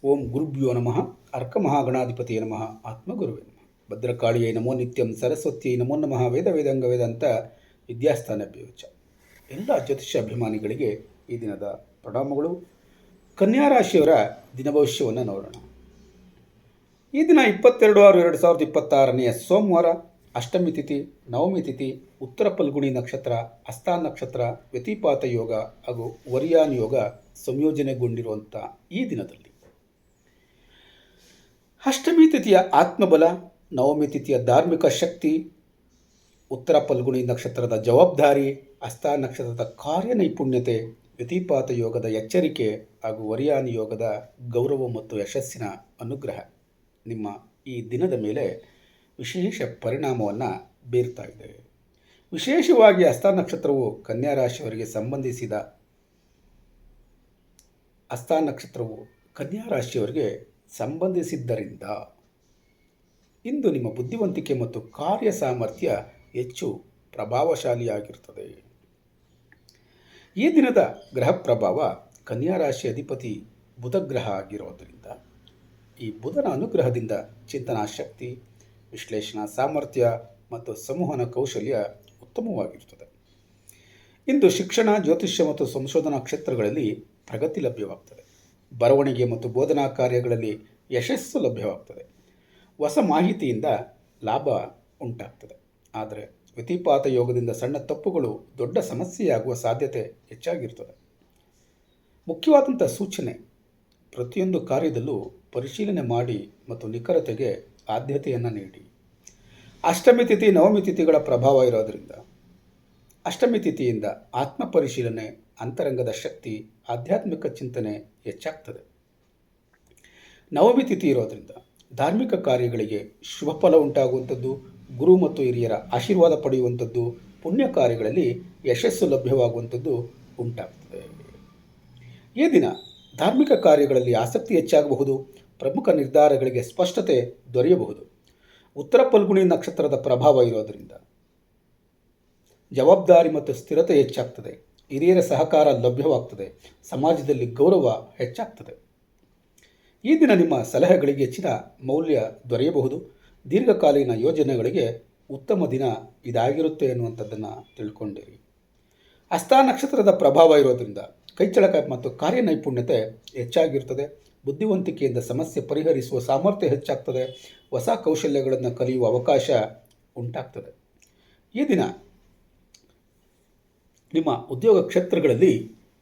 ಓಂ ಗುರುಭ್ಯೋ ನಮಃ ಅರ್ಕಮಹಾಗಣಾಧಿಪತಿಯೇ ನಮಃ ಆತ್ಮಗುರುವೇ ನಮಃ ಭದ್ರಕಾಳಿಯೈ ನಮೋ ನಿತ್ಯಂ ಸರಸ್ವತಿಯೈ ನಮೋ ನಮಃ ವೇದ ವೇದಾಂಗ ವೇದಾಂತ ವಿದ್ಯಾಸ್ಥಾನಭ್ಯವಚ. ಎಲ್ಲ ಜ್ಯೋತಿಷ್ಯ ಅಭಿಮಾನಿಗಳಿಗೆ ಈ ದಿನದ ಪ್ರಣಾಮಗಳು. ಕನ್ಯಾ ರಾಶಿಯವರ ದಿನಭವಿಷ್ಯವನ್ನು ನೋಡೋಣ. ಈ ದಿನ 22/6/2026 ಸೋಮವಾರ, ಅಷ್ಟಮಿ ತಿಥಿ, ನವಮಿ ತಿಥಿ, ಉತ್ತರ ಫಲ್ಗುಣಿ ನಕ್ಷತ್ರ, ಹಸ್ತ ನಕ್ಷತ್ರ, ವ್ಯತಿಪಾತ ಯೋಗ ಹಾಗೂ ವರ್ಯಾನ್ ಯೋಗ ಸಂಯೋಜನೆಗೊಂಡಿರುವಂಥ ಈ ದಿನದಲ್ಲಿ ಅಷ್ಟಮಿ ತಿಥಿಯ ಆತ್ಮಬಲ, ನವಮಿ ತಿಥಿಯ ಧಾರ್ಮಿಕ ಶಕ್ತಿ, ಉತ್ತರ ಫಲ್ಗುಣಿ ನಕ್ಷತ್ರದ ಜವಾಬ್ದಾರಿ, ಹಸ್ತ ನಕ್ಷತ್ರದ ಕಾರ್ಯನೈಪುಣ್ಯತೆ, ವ್ಯತಿಪಾತ ಯೋಗದ ಎಚ್ಚರಿಕೆ ಹಾಗೂ ವರ್ಯಾನ್ ಯೋಗದ ಗೌರವ ಮತ್ತು ಯಶಸ್ಸಿನ ಅನುಗ್ರಹ ನಿಮ್ಮ ಈ ದಿನದ ಮೇಲೆ ವಿಶೇಷ ಪರಿಣಾಮವನ್ನು ಬೀರ್ತಾ ಇದೆ. ವಿಶೇಷವಾಗಿ ಹಸ್ತ ನಕ್ಷತ್ರವು ಕನ್ಯಾ ರಾಶಿಯವರಿಗೆ ಸಂಬಂಧಿಸಿದ ಸಂಬಂಧಿಸಿದ್ದರಿಂದ ಇಂದು ನಿಮ್ಮ ಬುದ್ಧಿವಂತಿಕೆ ಮತ್ತು ಕಾರ್ಯ ಸಾಮರ್ಥ್ಯ ಹೆಚ್ಚು ಪ್ರಭಾವಶಾಲಿಯಾಗಿರುತ್ತದೆ. ಈ ದಿನದ ಗ್ರಹ ಪ್ರಭಾವ ಕನ್ಯಾ ರಾಶಿ ಅಧಿಪತಿ ಬುಧ ಗ್ರಹ ಆಗಿರೋದರಿಂದ ಈ ಬುಧನ ಅನುಗ್ರಹದಿಂದ ಚಿಂತನಾ ಶಕ್ತಿ, ವಿಶ್ಲೇಷಣಾ ಸಾಮರ್ಥ್ಯ ಮತ್ತು ಸಂವಹನ ಕೌಶಲ್ಯ ಉತ್ತಮವಾಗಿರುತ್ತದೆ. ಇಂದು ಶಿಕ್ಷಣ, ಜ್ಯೋತಿಷ್ಯ ಮತ್ತು ಸಂಶೋಧನಾ ಕ್ಷೇತ್ರಗಳಲ್ಲಿ ಪ್ರಗತಿ ಲಭ್ಯವಾಗ್ತದೆ. ಬರವಣಿಗೆ ಮತ್ತು ಬೋಧನಾ ಕಾರ್ಯಗಳಲ್ಲಿ ಯಶಸ್ಸು ಲಭ್ಯವಾಗ್ತದೆ. ಹೊಸ ಮಾಹಿತಿಯಿಂದ ಲಾಭ ಉಂಟಾಗ್ತದೆ. ಆದರೆ ವ್ಯತಿಪಾತ ಯೋಗದಿಂದ ಸಣ್ಣ ತಪ್ಪುಗಳು ದೊಡ್ಡ ಸಮಸ್ಯೆಯಾಗುವ ಸಾಧ್ಯತೆ ಹೆಚ್ಚಾಗಿರ್ತದೆ. ಮುಖ್ಯವಾದಂಥ ಸೂಚನೆ: ಪ್ರತಿಯೊಂದು ಕಾರ್ಯದಲ್ಲೂ ಪರಿಶೀಲನೆ ಮಾಡಿ ಮತ್ತು ನಿಖರತೆಗೆ ಆದ್ಯತೆಯನ್ನು ನೀಡಿ. ಅಷ್ಟಮಿ ತಿಥಿ, ನವಮಿ ತಿಥಿಗಳ ಪ್ರಭಾವ ಇರೋದರಿಂದ ಅಷ್ಟಮಿ ತಿಥಿಯಿಂದ ಆತ್ಮ ಪರಿಶೀಲನೆ, ಅಂತರಂಗದ ಶಕ್ತಿ, ಆಧ್ಯಾತ್ಮಿಕ ಚಿಂತನೆ ಹೆಚ್ಚಾಗ್ತದೆ. ನವಮಿ ತಿಥಿ ಇರೋದರಿಂದ ಧಾರ್ಮಿಕ ಕಾರ್ಯಗಳಿಗೆ ಶುಭ ಫಲ ಉಂಟಾಗುವಂಥದ್ದು, ಗುರು ಮತ್ತು ಹಿರಿಯರ ಆಶೀರ್ವಾದ ಪಡೆಯುವಂಥದ್ದು, ಪುಣ್ಯ ಕಾರ್ಯಗಳಲ್ಲಿ ಯಶಸ್ಸು ಲಭ್ಯವಾಗುವಂಥದ್ದು ಉಂಟಾಗ್ತದೆ. ಈ ದಿನ ಧಾರ್ಮಿಕ ಕಾರ್ಯಗಳಲ್ಲಿ ಆಸಕ್ತಿ ಹೆಚ್ಚಾಗಬಹುದು. ಪ್ರಮುಖ ನಿರ್ಧಾರಗಳಿಗೆ ಸ್ಪಷ್ಟತೆ ದೊರೆಯಬಹುದು. ಉತ್ತರ ಫಲ್ಗುಣಿ ನಕ್ಷತ್ರದ ಪ್ರಭಾವ ಇರೋದರಿಂದ ಜವಾಬ್ದಾರಿ ಮತ್ತು ಸ್ಥಿರತೆ ಹೆಚ್ಚಾಗ್ತದೆ. ಹಿರಿಯರ ಸಹಕಾರ ಲಭ್ಯವಾಗ್ತದೆ. ಸಮಾಜದಲ್ಲಿ ಗೌರವ ಹೆಚ್ಚಾಗ್ತದೆ. ಈ ದಿನ ನಿಮ್ಮ ಸಲಹೆಗಳಿಗೆ ಹೆಚ್ಚಿನ ಮೌಲ್ಯ ದೊರೆಯಬಹುದು. ದೀರ್ಘಕಾಲೀನ ಯೋಜನೆಗಳಿಗೆ ಉತ್ತಮ ದಿನ ಇದಾಗಿರುತ್ತೆ ಅನ್ನುವಂಥದ್ದನ್ನು ತಿಳ್ಕೊಂಡಿರಿ. ಹಸ್ತ ನಕ್ಷತ್ರದ ಪ್ರಭಾವ ಇರೋದರಿಂದ ಕೈಚಳಕ ಮತ್ತು ಕಾರ್ಯನೈಪುಣ್ಯತೆ ಹೆಚ್ಚಾಗಿರ್ತದೆ. ಬುದ್ಧಿವಂತಿಕೆಯಿಂದ ಸಮಸ್ಯೆ ಪರಿಹರಿಸುವ ಸಾಮರ್ಥ್ಯ ಹೆಚ್ಚಾಗ್ತದೆ. ಹೊಸ ಕೌಶಲ್ಯಗಳನ್ನು ಕಲಿಯುವ ಅವಕಾಶ ಉಂಟಾಗ್ತದೆ. ಈ ದಿನ ನಿಮ್ಮ ಉದ್ಯೋಗ ಕ್ಷೇತ್ರಗಳಲ್ಲಿ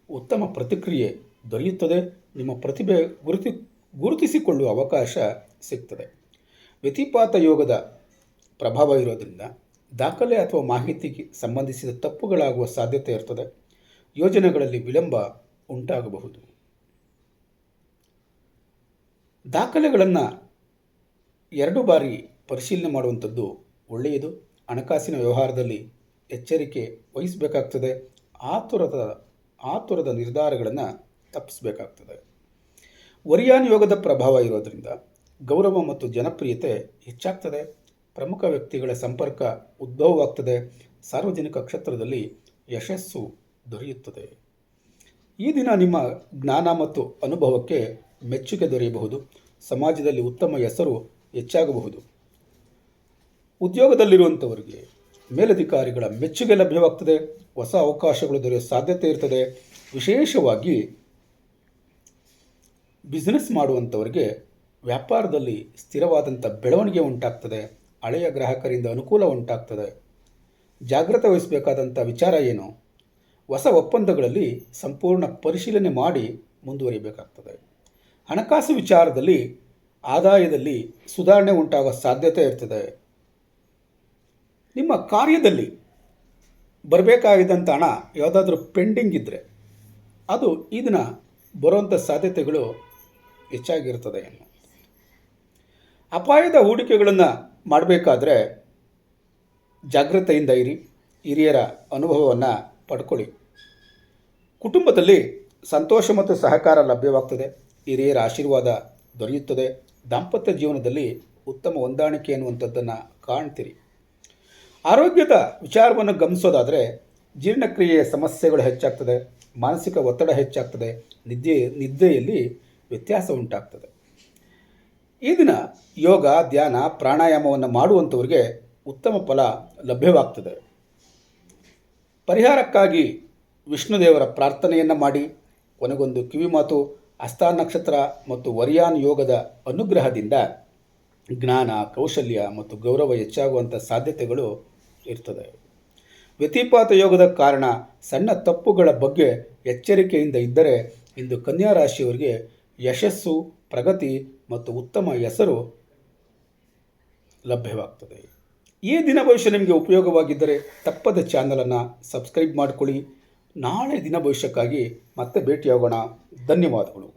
ಉತ್ತಮ ಪ್ರತಿಕ್ರಿಯೆ ದೊರೆಯುತ್ತದೆ. ನಿಮ್ಮ ಪ್ರತಿಭೆ ಗುರುತಿಸಿಕೊಳ್ಳುವ ಅವಕಾಶ ಸಿಗ್ತದೆ. ವ್ಯತಿಪಾತ ಯೋಗದ ಪ್ರಭಾವ ಇರೋದರಿಂದ ದಾಖಲೆ ಅಥವಾ ಮಾಹಿತಿಗೆ ಸಂಬಂಧಿಸಿದ ತಪ್ಪುಗಳಾಗುವ ಸಾಧ್ಯತೆ ಇರ್ತದೆ. ಯೋಜನೆಗಳಲ್ಲಿ ವಿಳಂಬ ಉಂಟಾಗಬಹುದು. ದಾಖಲೆಗಳನ್ನು 2 ಬಾರಿ ಪರಿಶೀಲನೆ ಮಾಡುವಂಥದ್ದು ಒಳ್ಳೆಯದು. ಹಣಕಾಸಿನ ವ್ಯವಹಾರದಲ್ಲಿ ಎಚ್ಚರಿಕೆ ವಹಿಸಬೇಕಾಗ್ತದೆ. ಆತುರದ ನಿರ್ಧಾರಗಳನ್ನು ತಪ್ಪಿಸಬೇಕಾಗ್ತದೆ. ವರ್ಯಾನ್ ಯೋಗದ ಪ್ರಭಾವ ಇರೋದರಿಂದ ಗೌರವ ಮತ್ತು ಜನಪ್ರಿಯತೆ ಹೆಚ್ಚಾಗ್ತದೆ. ಪ್ರಮುಖ ವ್ಯಕ್ತಿಗಳ ಸಂಪರ್ಕ ಉದ್ಭವವಾಗ್ತದೆ. ಸಾರ್ವಜನಿಕ ಕ್ಷೇತ್ರದಲ್ಲಿ ಯಶಸ್ಸು ದೊರೆಯುತ್ತದೆ. ಈ ದಿನ ನಿಮ್ಮ ಜ್ಞಾನ ಮತ್ತು ಅನುಭವಕ್ಕೆ ಮೆಚ್ಚುಗೆ ದೊರೆಯಬಹುದು. ಸಮಾಜದಲ್ಲಿ ಉತ್ತಮ ಹೆಸರು ಹೆಚ್ಚಾಗಬಹುದು. ಉದ್ಯೋಗದಲ್ಲಿರುವಂಥವರಿಗೆ ಮೇಲಧಿಕಾರಿಗಳ ಮೆಚ್ಚುಗೆ ಲಭ್ಯವಾಗ್ತದೆ. ಹೊಸ ಅವಕಾಶಗಳು ದೊರೆಯುವ ಸಾಧ್ಯತೆ ಇರ್ತದೆ. ವಿಶೇಷವಾಗಿ ಬಿಸ್ನೆಸ್ ಮಾಡುವಂಥವರಿಗೆ ವ್ಯಾಪಾರದಲ್ಲಿ ಸ್ಥಿರವಾದಂಥ ಬೆಳವಣಿಗೆ ಉಂಟಾಗ್ತದೆ. ಹಳೆಯ ಗ್ರಾಹಕರಿಂದ ಅನುಕೂಲ ಉಂಟಾಗ್ತದೆ. ಜಾಗ್ರತೆ ವಹಿಸಬೇಕಾದಂಥ ವಿಚಾರ ಏನು? ಹೊಸ ಒಪ್ಪಂದಗಳಲ್ಲಿ ಸಂಪೂರ್ಣ ಪರಿಶೀಲನೆ ಮಾಡಿ ಮುಂದುವರಿಬೇಕಾಗ್ತದೆ. ಹಣಕಾಸು ವಿಚಾರದಲ್ಲಿ ಆದಾಯದಲ್ಲಿ ಸುಧಾರಣೆ ಉಂಟಾಗುವ ಸಾಧ್ಯತೆ ಇರ್ತದೆ. ನಿಮ್ಮ ಕಾರ್ಯದಲ್ಲಿ ಬರಬೇಕಾಗಿದ್ದಂಥ ಹಣ ಯಾವುದಾದ್ರೂ ಪೆಂಡಿಂಗ್ ಇದ್ದರೆ ಅದು ಈ ದಿನ ಬರುವಂಥ ಸಾಧ್ಯತೆಗಳು ಹೆಚ್ಚಾಗಿರ್ತದೆ. ಅಪಾಯದ ಹೂಡಿಕೆಗಳನ್ನು ಮಾಡಬೇಕಾದ್ರೆ ಜಾಗ್ರತೆಯಿಂದ ಇರಿ. ಹಿರಿಯರ ಅನುಭವವನ್ನು ಪಡ್ಕೊಳ್ಳಿ. ಕುಟುಂಬದಲ್ಲಿ ಸಂತೋಷ ಮತ್ತು ಸಹಕಾರ ಲಭ್ಯವಾಗ್ತದೆ. ಹಿರಿಯರ ಆಶೀರ್ವಾದ ದೊರೆಯುತ್ತದೆ. ದಾಂಪತ್ಯ ಜೀವನದಲ್ಲಿ ಉತ್ತಮ ಹೊಂದಾಣಿಕೆ ಅನ್ನುವಂಥದ್ದನ್ನು ಕಾಣ್ತೀರಿ. ಆರೋಗ್ಯದ ವಿಚಾರವನ್ನು ಗಮನಿಸೋದಾದರೆ ಜೀರ್ಣಕ್ರಿಯೆಯ ಸಮಸ್ಯೆಗಳು ಹೆಚ್ಚಾಗ್ತದೆ. ಮಾನಸಿಕ ಒತ್ತಡ ಹೆಚ್ಚಾಗ್ತದೆ. ನಿದ್ದೆಯಲ್ಲಿ ವ್ಯತ್ಯಾಸ ಉಂಟಾಗ್ತದೆ. ಈ ದಿನ ಯೋಗ, ಧ್ಯಾನ, ಪ್ರಾಣಾಯಾಮವನ್ನು ಮಾಡುವಂಥವ್ರಿಗೆ ಉತ್ತಮ ಫಲ ಲಭ್ಯವಾಗ್ತದೆ. ಪರಿಹಾರಕ್ಕಾಗಿ ವಿಷ್ಣುದೇವರ ಪ್ರಾರ್ಥನೆಯನ್ನು ಮಾಡಿ, ಕೊನೆಗೊಂದು ಕಿವಿಮಾತು, ಹಸ್ತ ನಕ್ಷತ್ರ ಮತ್ತು ವರಿಯಾನ್ ಯೋಗದ ಅನುಗ್ರಹದಿಂದ ಜ್ಞಾನ, ಕೌಶಲ್ಯ ಮತ್ತು ಗೌರವ ಹೆಚ್ಚಾಗುವಂಥ ಸಾಧ್ಯತೆಗಳು ಇರ್ತದೆ. ವ್ಯತಿಪಾತ ಯೋಗದ ಕಾರಣ ಸಣ್ಣ ತಪ್ಪುಗಳ ಬಗ್ಗೆ ಎಚ್ಚರಿಕೆಯಿಂದ ಇದ್ದರೆ ಇಂದು ಕನ್ಯಾ ರಾಶಿಯವರಿಗೆ ಯಶಸ್ಸು, ಪ್ರಗತಿ ಮತ್ತು ಉತ್ತಮ ಹೆಸರು ಲಭ್ಯವಾಗ್ತದೆ. ಈ ದಿನ ಭವಿಷ್ಯ ನಿಮಗೆ ಉಪಯೋಗವಾಗಿದ್ದರೆ ತಪ್ಪದ ಚಾನಲನ್ನು ಸಬ್ಸ್ಕ್ರೈಬ್ ಮಾಡಿಕೊಳ್ಳಿ. ನಾಳೆ ದಿನ ಭವಿಷ್ಯಕ್ಕಾಗಿ ಮತ್ತೆ ಭೇಟಿಯಾಗೋಣ. ಧನ್ಯವಾದಗಳು.